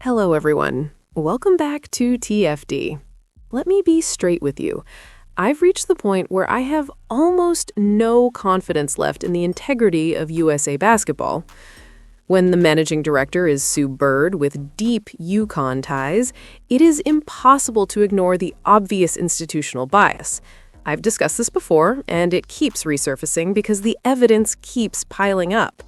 Hello, everyone. Welcome back to TFD. Let me be straight with you. I've reached the point where I have almost no confidence left in the integrity of USA basketball. When the managing director is Sue Bird with deep UConn ties, it is impossible to ignore the obvious institutional bias. I've discussed this before, and it keeps resurfacing because the evidence keeps piling up.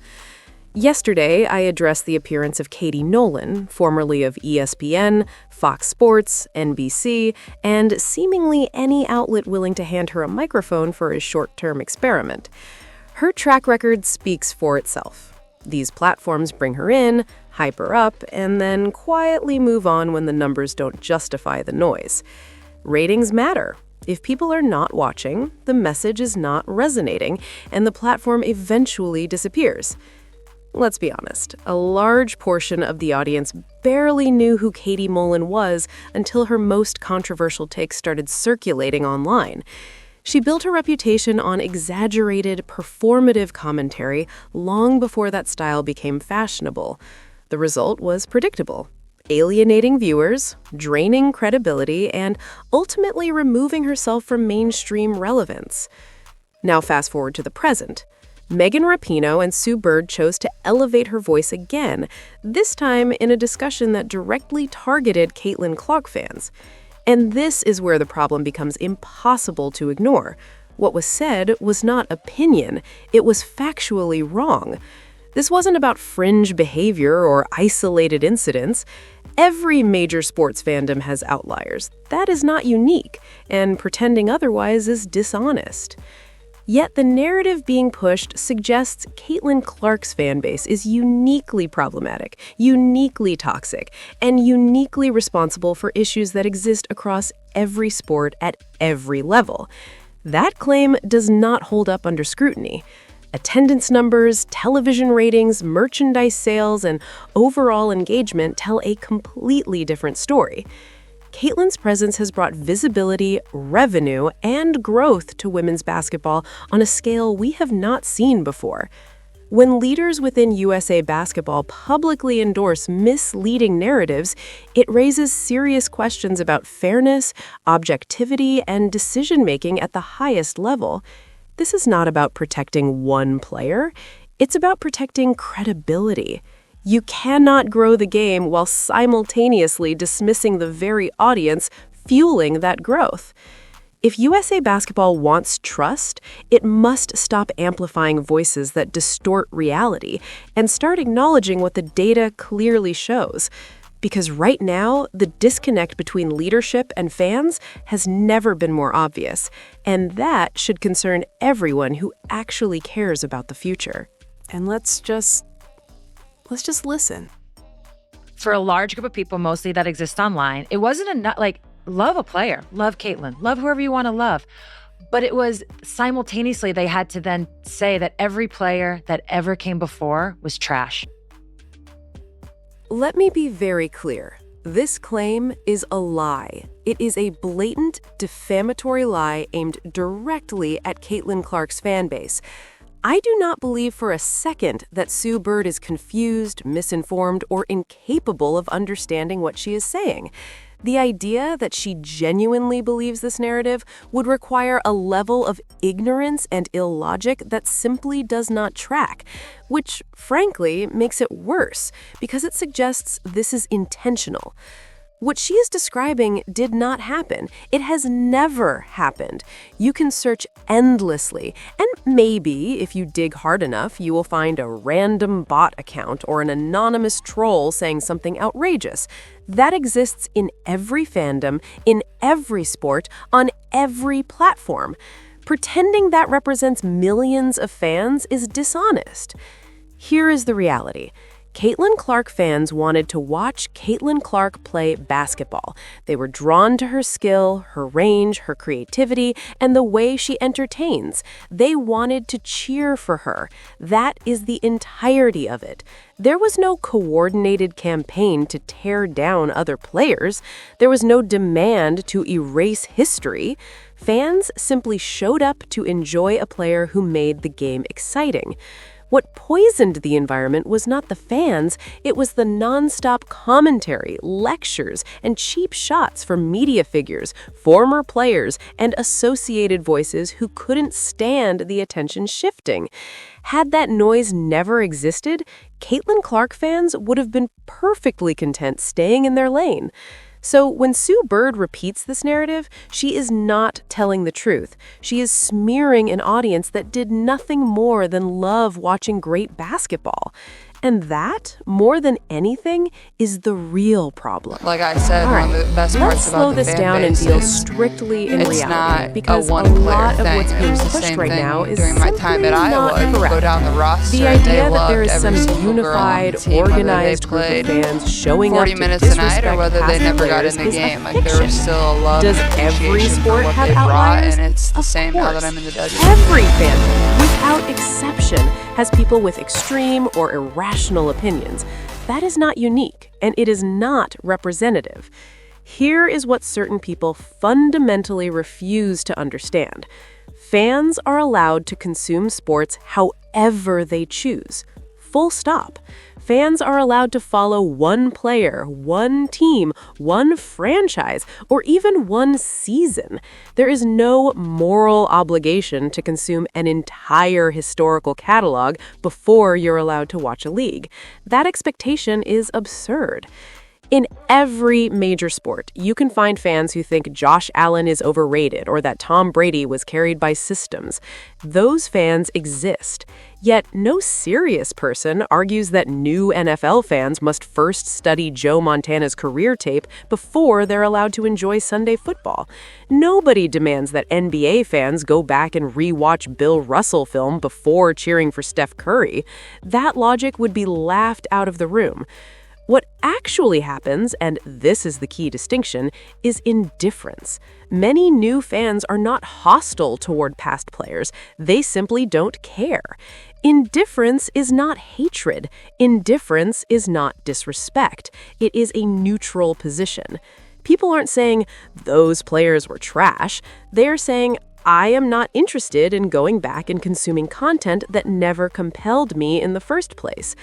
Yesterday, I addressed the appearance of Katie Nolan, formerly of ESPN, Fox Sports, NBC, and seemingly any outlet willing to hand her a microphone for a short-term experiment. Her track record speaks for itself. These platforms bring her in, hype her up, and then quietly move on when the numbers don't justify the noise. Ratings matter. If people are not watching, the message is not resonating, and the platform eventually disappears. Let's be honest, a large portion of the audience barely knew who Katie Nolan was until her most controversial takes started circulating online. She built her reputation on exaggerated, performative commentary long before that style became fashionable. The result was predictable: alienating viewers, draining credibility, and ultimately removing herself from mainstream relevance. Now fast forward to the present. Megan Rapinoe and Sue Bird chose to elevate her voice again, this time in a discussion that directly targeted Caitlin Clark fans. And this is where the problem becomes impossible to ignore. What was said was not opinion, it was factually wrong. This wasn't about fringe behavior or isolated incidents. Every major sports fandom has outliers. That is not unique, and pretending otherwise is dishonest. Yet the narrative being pushed suggests Caitlin Clark's fanbase is uniquely problematic, uniquely toxic, and uniquely responsible for issues that exist across every sport at every level. That claim does not hold up under scrutiny. Attendance numbers, television ratings, merchandise sales, and overall engagement tell a completely different story. Caitlin's presence has brought visibility, revenue, and growth to women's basketball on a scale we have not seen before. When leaders within USA Basketball publicly endorse misleading narratives, it raises serious questions about fairness, objectivity, and decision-making at the highest level. This is not about protecting one player. It's about protecting credibility. You cannot grow the game while simultaneously dismissing the very audience fueling that growth. If USA Basketball wants trust, it must stop amplifying voices that distort reality and start acknowledging what the data clearly shows. Because right now, the disconnect between leadership and fans has never been more obvious, and that should concern everyone who actually cares about the future. And let's just listen. For a large group of people, mostly that exist online, it wasn't enough, love a player, love Caitlin, love whoever you want to love. But it was simultaneously they had to then say that every player that ever came before was trash. Let me be very clear. This claim is a lie. It is a blatant, defamatory lie aimed directly at Caitlin Clark's fanbase. I do not believe for a second that Sue Bird is confused, misinformed, or incapable of understanding what she is saying. The idea that she genuinely believes this narrative would require a level of ignorance and illogic that simply does not track, which, frankly, makes it worse because it suggests this is intentional. What she is describing did not happen. It has never happened. You can search endlessly, and maybe, if you dig hard enough, you will find a random bot account or an anonymous troll saying something outrageous. That exists in every fandom, in every sport, on every platform. Pretending that represents millions of fans is dishonest. Here is the reality. Caitlin Clark fans wanted to watch Caitlin Clark play basketball. They were drawn to her skill, her range, her creativity, and the way she entertains. They wanted to cheer for her. That is the entirety of it. There was no coordinated campaign to tear down other players. There was no demand to erase history. Fans simply showed up to enjoy a player who made the game exciting. What poisoned the environment was not the fans, it was the nonstop commentary, lectures, and cheap shots from media figures, former players, and associated voices who couldn't stand the attention shifting. Had that noise never existed, Caitlin Clark fans would have been perfectly content staying in their lane. So when Sue Bird repeats this narrative, she is not telling the truth. She is smearing an audience that did nothing more than love watching great basketball. And that, more than anything, is the real problem. Like I said, one of the best parts about the fan base let's slow this down and deal strictly in reality, because a lot of what's being pushed right now is during my time at Iowa. You go down the roster, the idea that there is some unified, organized group of fans showing up to 40 minutes a night, or whether they never got in the is game. Like there was still a love. Does every sport have outliers? And it's the same now that I'm in the W. Every fandom, without exception, has people with extreme or irrational opinions. That is not unique, and it is not representative. Here is what certain people fundamentally refuse to understand. Fans are allowed to consume sports however they choose. Full stop. Fans are allowed to follow one player, one team, one franchise, or even one season. There is no moral obligation to consume an entire historical catalog before you're allowed to watch a league. That expectation is absurd. In every major sport, you can find fans who think Josh Allen is overrated or that Tom Brady was carried by systems. Those fans exist. Yet no serious person argues that new NFL fans must first study Joe Montana's career tape before they're allowed to enjoy Sunday football. Nobody demands that NBA fans go back and re-watch Bill Russell film before cheering for Steph Curry. That logic would be laughed out of the room. What actually happens, and this is the key distinction, is indifference. Many new fans are not hostile toward past players. They simply don't care. Indifference is not hatred. Indifference is not disrespect. It is a neutral position. People aren't saying, those players were trash. They're saying, I am not interested in going back and consuming content that never compelled me in the first place.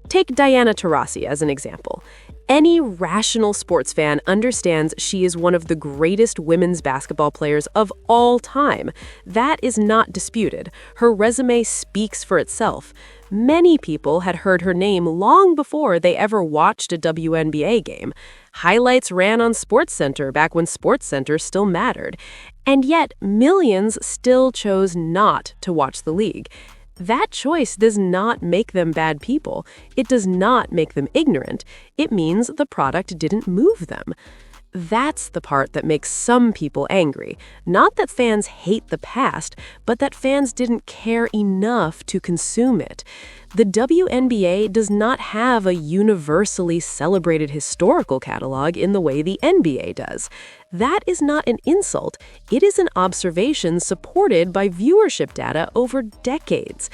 Take Diana Taurasi as an example. Any rational sports fan understands she is one of the greatest women's basketball players of all time. That is not disputed. Her resume speaks for itself. Many people had heard her name long before they ever watched a WNBA game. Highlights ran on SportsCenter back when SportsCenter still mattered. And yet, millions still chose not to watch the league. That choice does not make them bad people. It does not make them ignorant. It means the product didn't move them. That's the part that makes some people angry. Not that fans hate the past, but that fans didn't care enough to consume it. The WNBA does not have a universally celebrated historical catalog in the way the NBA does. That is not an insult. It is an observation supported by viewership data over decades.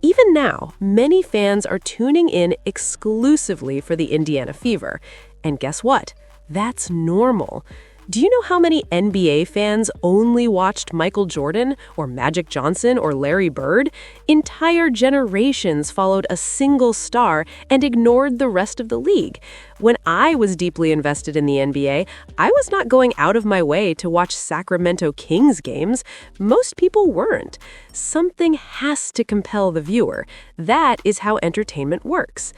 Even now, many fans are tuning in exclusively for the Indiana Fever. And guess what? That's normal. Do you know how many NBA fans only watched Michael Jordan or Magic Johnson or Larry Bird? Entire generations followed a single star and ignored the rest of the league. When I was deeply invested in the NBA, I was not going out of my way to watch Sacramento Kings games. Most people weren't. Something has to compel the viewer. That is how entertainment works.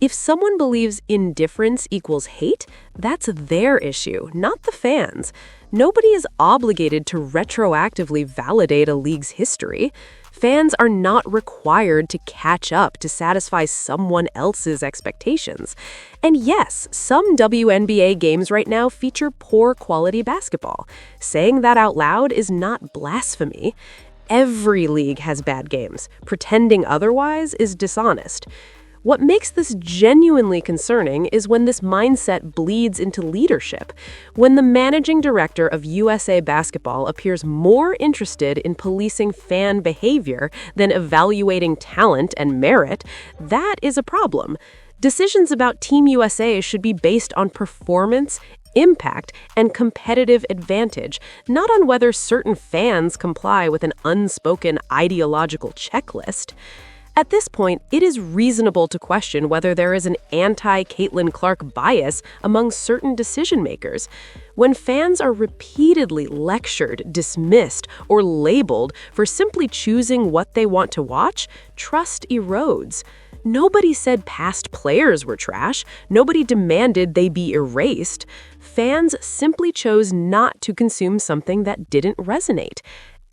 If someone believes indifference equals hate, that's their issue, not the fans. Nobody is obligated to retroactively validate a league's history. Fans are not required to catch up to satisfy someone else's expectations. And yes, some WNBA games right now feature poor quality basketball. Saying that out loud is not blasphemy. Every league has bad games. Pretending otherwise is dishonest. What makes this genuinely concerning is when this mindset bleeds into leadership. When the managing director of USA Basketball appears more interested in policing fan behavior than evaluating talent and merit, that is a problem. Decisions about Team USA should be based on performance, impact, and competitive advantage, not on whether certain fans comply with an unspoken ideological checklist. At this point, it is reasonable to question whether there is an anti-Caitlin Clark bias among certain decision-makers. When fans are repeatedly lectured, dismissed, or labeled for simply choosing what they want to watch, trust erodes. Nobody said past players were trash. Nobody demanded they be erased. Fans simply chose not to consume something that didn't resonate.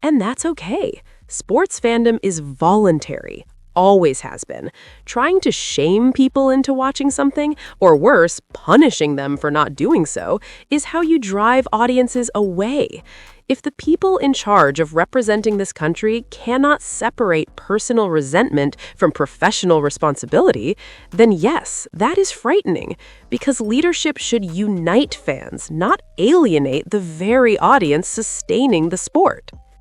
And that's okay. Sports fandom is voluntary. Always has been. Trying to shame people into watching something, or worse, punishing them for not doing so, is how you drive audiences away. If the people in charge of representing this country cannot separate personal resentment from professional responsibility, then yes, that is frightening, because leadership should unite fans, not alienate the very audience sustaining the sport.